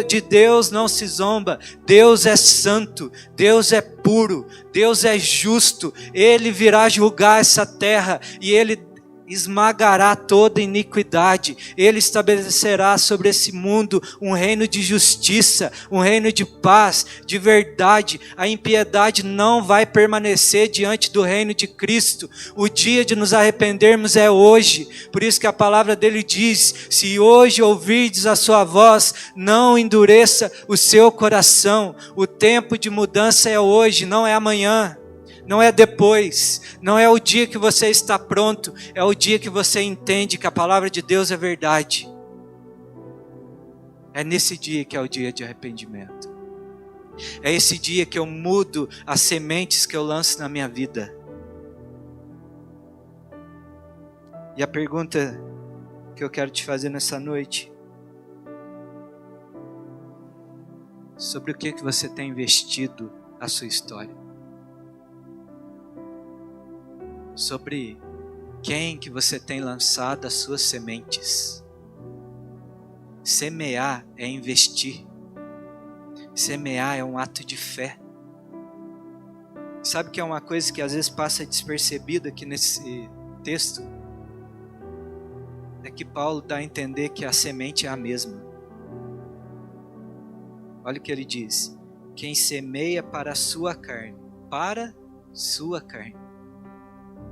De Deus não se zomba. Deus é santo, Deus é puro, Deus é justo. Ele virá julgar essa terra e Ele esmagará toda iniquidade. Ele estabelecerá sobre esse mundo um reino de justiça, um reino de paz, de verdade. A impiedade não vai permanecer diante do reino de Cristo. O dia de nos arrependermos é hoje. Por isso que a palavra dele diz, se hoje ouvirdes a sua voz, não endureça o seu coração. O tempo de mudança é hoje, não é amanhã. Não é depois, não é o dia que você está pronto, é o dia que você entende que a palavra de Deus é verdade. É nesse dia que é o dia de arrependimento. É esse dia que eu mudo as sementes que eu lanço na minha vida. E a pergunta que eu quero te fazer nessa noite, sobre o que você tem investido a sua história? Sobre quem que você tem lançado as suas sementes. Semear é investir. Semear é um ato de fé. Sabe que é uma coisa que às vezes passa despercebida aqui nesse texto? É que Paulo dá a entender que a semente é a mesma. Olha o que ele diz. Quem semeia para a sua carne,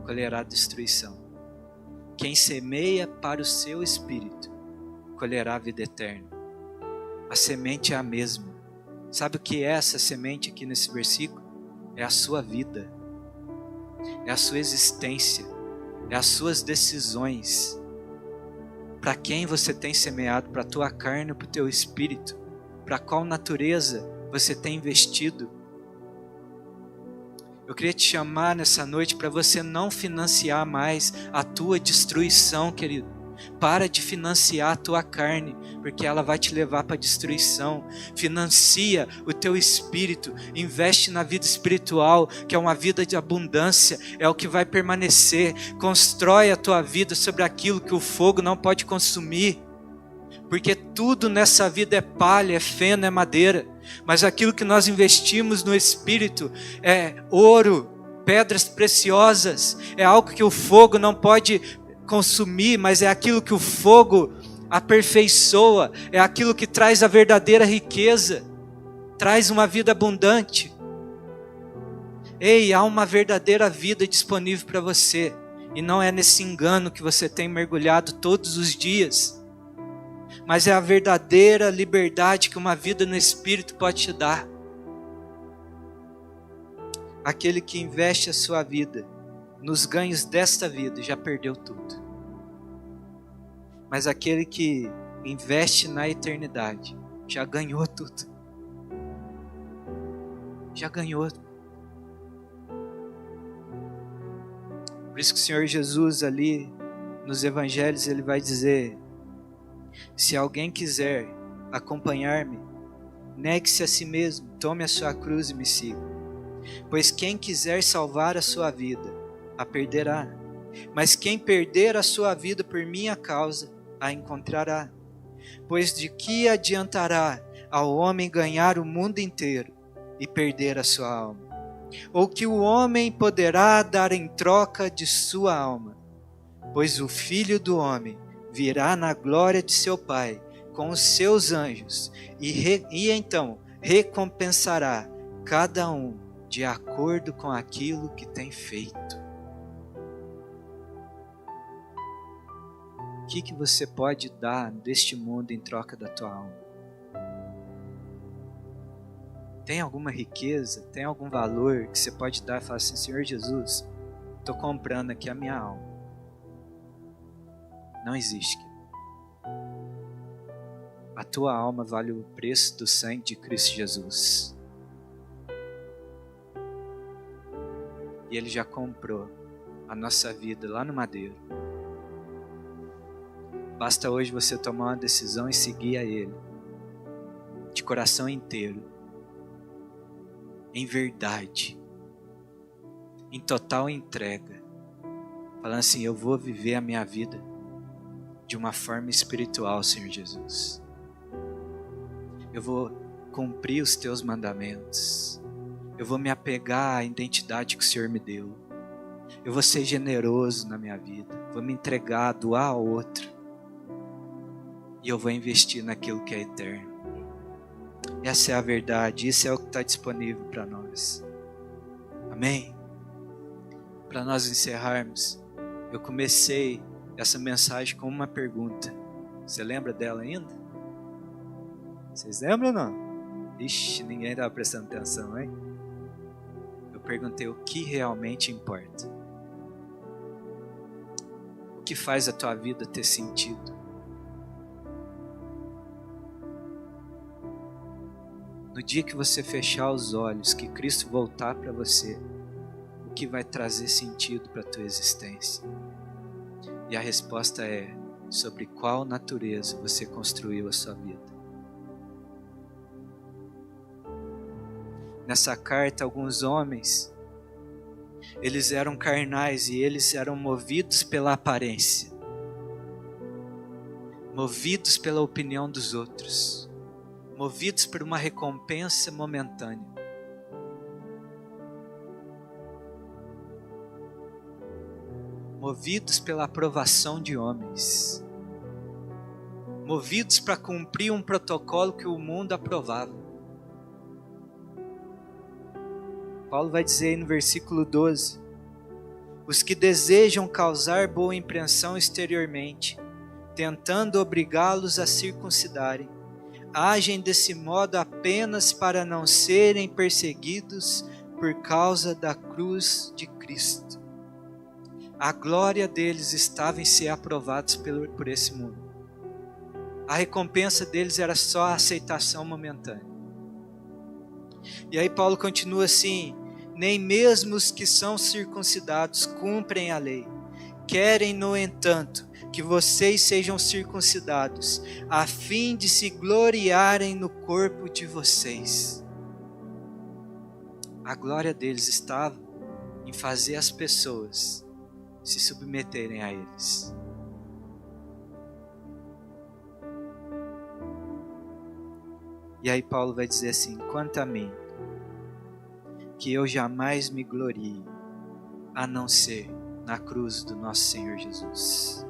colherá destruição. Quem semeia para o seu espírito, colherá a vida eterna. A semente é a mesma. Sabe o que é essa semente aqui nesse versículo? É a sua vida. É a sua existência. É as suas decisões. Para quem você tem semeado? Para a tua carne ou para o teu espírito? Para qual natureza você tem investido? Eu queria te chamar nessa noite para você não financiar mais a tua destruição, querido. Para de financiar a tua carne, porque ela vai te levar para a destruição. Financia o teu espírito, investe na vida espiritual, que é uma vida de abundância, é o que vai permanecer. Constrói a tua vida sobre aquilo que o fogo não pode consumir. Porque tudo nessa vida é palha, é feno, é madeira. Mas aquilo que nós investimos no Espírito é ouro, pedras preciosas. É algo que o fogo não pode consumir, mas é aquilo que o fogo aperfeiçoa, é aquilo que traz a verdadeira riqueza, traz uma vida abundante. Ei, há uma verdadeira vida disponível para você, e não é nesse engano que você tem mergulhado todos os dias, mas é a verdadeira liberdade que uma vida no Espírito pode te dar. Aquele que investe a sua vida nos ganhos desta vida já perdeu tudo. Mas aquele que investe na eternidade já ganhou tudo. Já ganhou. Por isso que o Senhor Jesus ali nos evangelhos ele vai dizer: se alguém quiser acompanhar-me, negue-se a si mesmo, tome a sua cruz e me siga. Pois quem quiser salvar a sua vida, a perderá. Mas quem perder a sua vida por minha causa, a encontrará. Pois de que adiantará ao homem ganhar o mundo inteiro e perder a sua alma? Ou que o homem poderá dar em troca de sua alma? Pois o Filho do Homem virá na glória de seu Pai com os seus anjos e então recompensará cada um de acordo com aquilo que tem feito. O que você pode dar deste mundo em troca da tua alma? Tem alguma riqueza, tem algum valor que você pode dar e falar assim: Senhor Jesus, estou comprando aqui a minha alma? Não existe. A tua alma vale o preço do sangue de Cristo Jesus. E Ele já comprou a nossa vida lá no madeiro. Basta hoje você tomar uma decisão e seguir a Ele, de coração inteiro, em verdade, em total entrega, falando assim: eu vou viver a minha vida de uma forma espiritual, Senhor Jesus. Eu vou cumprir os teus mandamentos. Eu vou me apegar à identidade que o Senhor me deu. Eu vou ser generoso na minha vida. Vou me entregar, doar ao outro. E eu vou investir naquilo que é eterno. Essa é a verdade. Isso é o que está disponível para nós. Amém? Para nós encerrarmos, eu comecei essa mensagem com uma pergunta. Você lembra dela ainda? Vocês lembram ou não? Ixi, ninguém estava prestando atenção, hein? Eu perguntei o que realmente importa. O que faz a tua vida ter sentido? No dia que você fechar os olhos, que Cristo voltar para você, o que vai trazer sentido para a tua existência? E a resposta é: sobre qual natureza você construiu a sua vida? Nessa carta, alguns homens, eles eram carnais e eles eram movidos pela aparência, movidos pela opinião dos outros, movidos por uma recompensa momentânea. Movidos pela aprovação de homens, movidos para cumprir um protocolo que o mundo aprovava. Paulo vai dizer aí no versículo 12: os que desejam causar boa impressão exteriormente, tentando obrigá-los a circuncidarem, agem desse modo apenas para não serem perseguidos por causa da cruz de Cristo. A glória deles estava em ser aprovados por esse mundo. A recompensa deles era só a aceitação momentânea. E aí Paulo continua assim: nem mesmo os que são circuncidados cumprem a lei. Querem, no entanto, que vocês sejam circuncidados, a fim de se gloriarem no corpo de vocês. A glória deles estava em fazer as pessoas se submeterem a eles. E aí Paulo vai dizer assim: quanto a mim, que eu jamais me glorie, a não ser na cruz do nosso Senhor Jesus.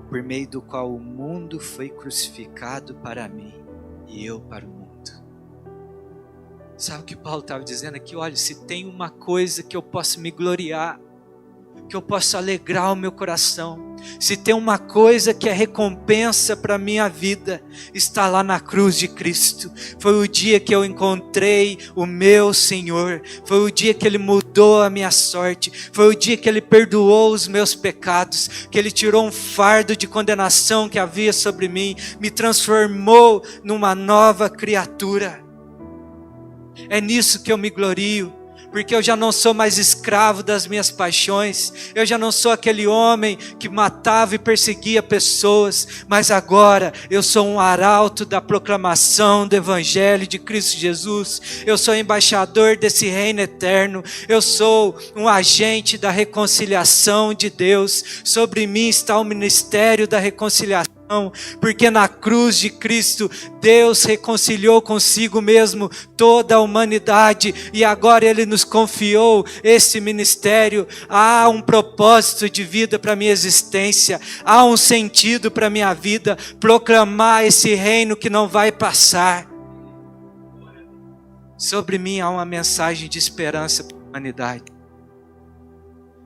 por meio do qual o mundo foi crucificado para mim e eu para o mundo. Sabe o que Paulo estava dizendo aqui? Olha, se tem uma coisa que eu posso me gloriar, que eu posso alegrar o meu coração, se tem uma coisa que é recompensa para a minha vida, está lá na cruz de Cristo. Foi o dia que eu encontrei o meu Senhor, foi o dia que Ele mudou a minha sorte, foi o dia que Ele perdoou os meus pecados, que Ele tirou um fardo de condenação que havia sobre mim, me transformou numa nova criatura. É nisso que eu me glorio, porque eu já não sou mais escravo das minhas paixões, eu já não sou aquele homem que matava e perseguia pessoas, mas agora eu sou um arauto da proclamação do Evangelho de Cristo Jesus, eu sou embaixador desse reino eterno, eu sou um agente da reconciliação de Deus. Sobre mim está o ministério da reconciliação, porque na cruz de Cristo Deus reconciliou consigo mesmo toda a humanidade e agora Ele nos confiou esse ministério. Há um propósito de vida para a minha existência, há um sentido para a minha vida, proclamar esse reino que não vai passar. Sobre mim há uma mensagem de esperança para a humanidade.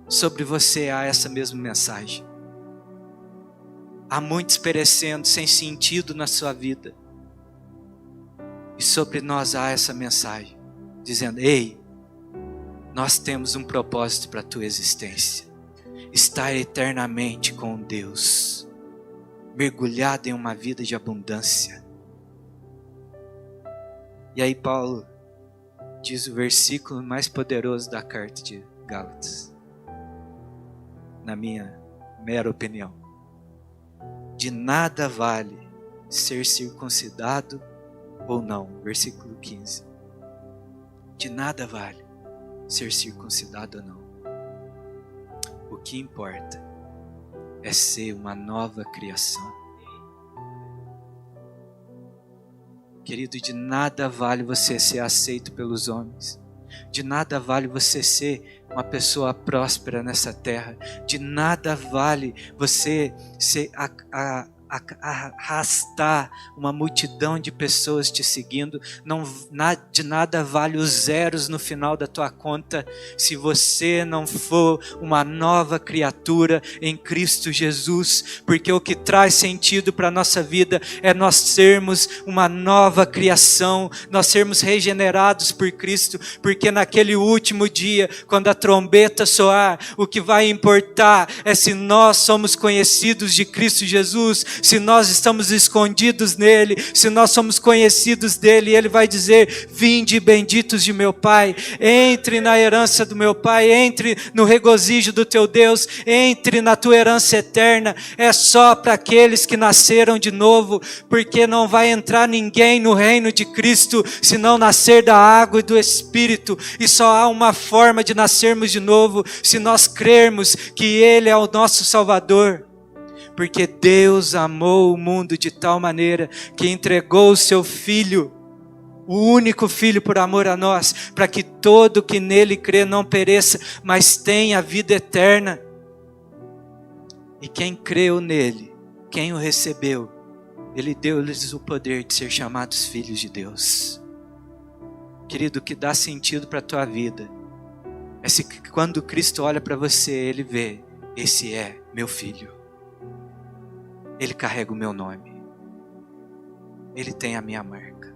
Sobre você há essa mesma mensagem. Há muitos perecendo sem sentido na sua vida. E sobre nós há essa mensagem, dizendo: ei, nós temos um propósito para a tua existência. Estar eternamente com Deus, mergulhado em uma vida de abundância. E aí Paulo diz o versículo mais poderoso da carta de Gálatas, na minha mera opinião. De nada vale ser circuncidado ou não. Versículo 15. De nada vale ser circuncidado ou não. O que importa é ser uma nova criação. Querido, de nada vale você ser aceito pelos homens. De nada vale você ser uma pessoa próspera nessa terra. De nada vale você ser arrastar uma multidão de pessoas te seguindo. De nada vale os zeros no final da tua conta se você não for uma nova criatura em Cristo Jesus, porque o que traz sentido para a nossa vida é nós sermos uma nova criação, nós sermos regenerados por Cristo, porque naquele último dia, quando a trombeta soar, o que vai importar é se nós somos conhecidos de Cristo Jesus, se nós estamos escondidos nele, se nós somos conhecidos dele. Ele vai dizer: vinde benditos de meu Pai, entre na herança do meu Pai, entre no regozijo do teu Deus, entre na tua herança eterna. É só para aqueles que nasceram de novo, porque não vai entrar ninguém no reino de Cristo se não nascer da água e do Espírito, e só há uma forma de nascermos de novo, se nós crermos que ele é o nosso Salvador. Porque Deus amou o mundo de tal maneira que entregou o seu Filho, o único Filho por amor a nós, para que todo que nele crê não pereça, mas tenha a vida eterna. E quem creu nele, quem o recebeu, ele deu-lhes o poder de ser chamados filhos de Deus. Querido, o que dá sentido para a tua vida é se quando Cristo olha para você, ele vê: esse é meu filho. Ele carrega o meu nome. Ele tem a minha marca.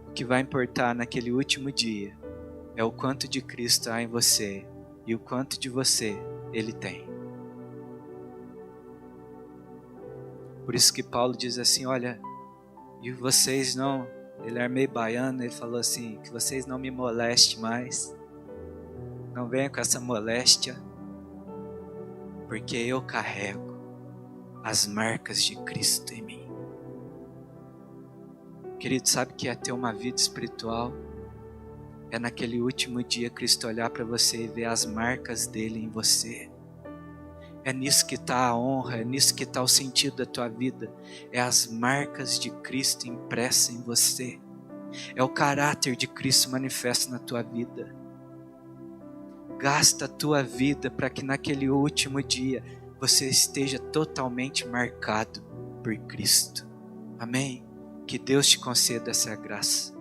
O que vai importar naquele último dia é o quanto de Cristo há em você e o quanto de você ele tem. Por isso que Paulo diz assim: olha, e vocês não... Ele era meio baiano, ele falou assim: que vocês não me molestem mais. Não venha com essa moléstia, porque eu carrego as marcas de Cristo em mim. Querido, sabe o que é ter uma vida espiritual? É naquele último dia Cristo olhar para você e ver as marcas dele em você. É nisso que está a honra, é nisso que está o sentido da tua vida. É as marcas de Cristo impressas em você. É o caráter de Cristo manifesto na tua vida. Gasta a tua vida para que naquele último dia você esteja totalmente marcado por Cristo. Amém? Que Deus te conceda essa graça.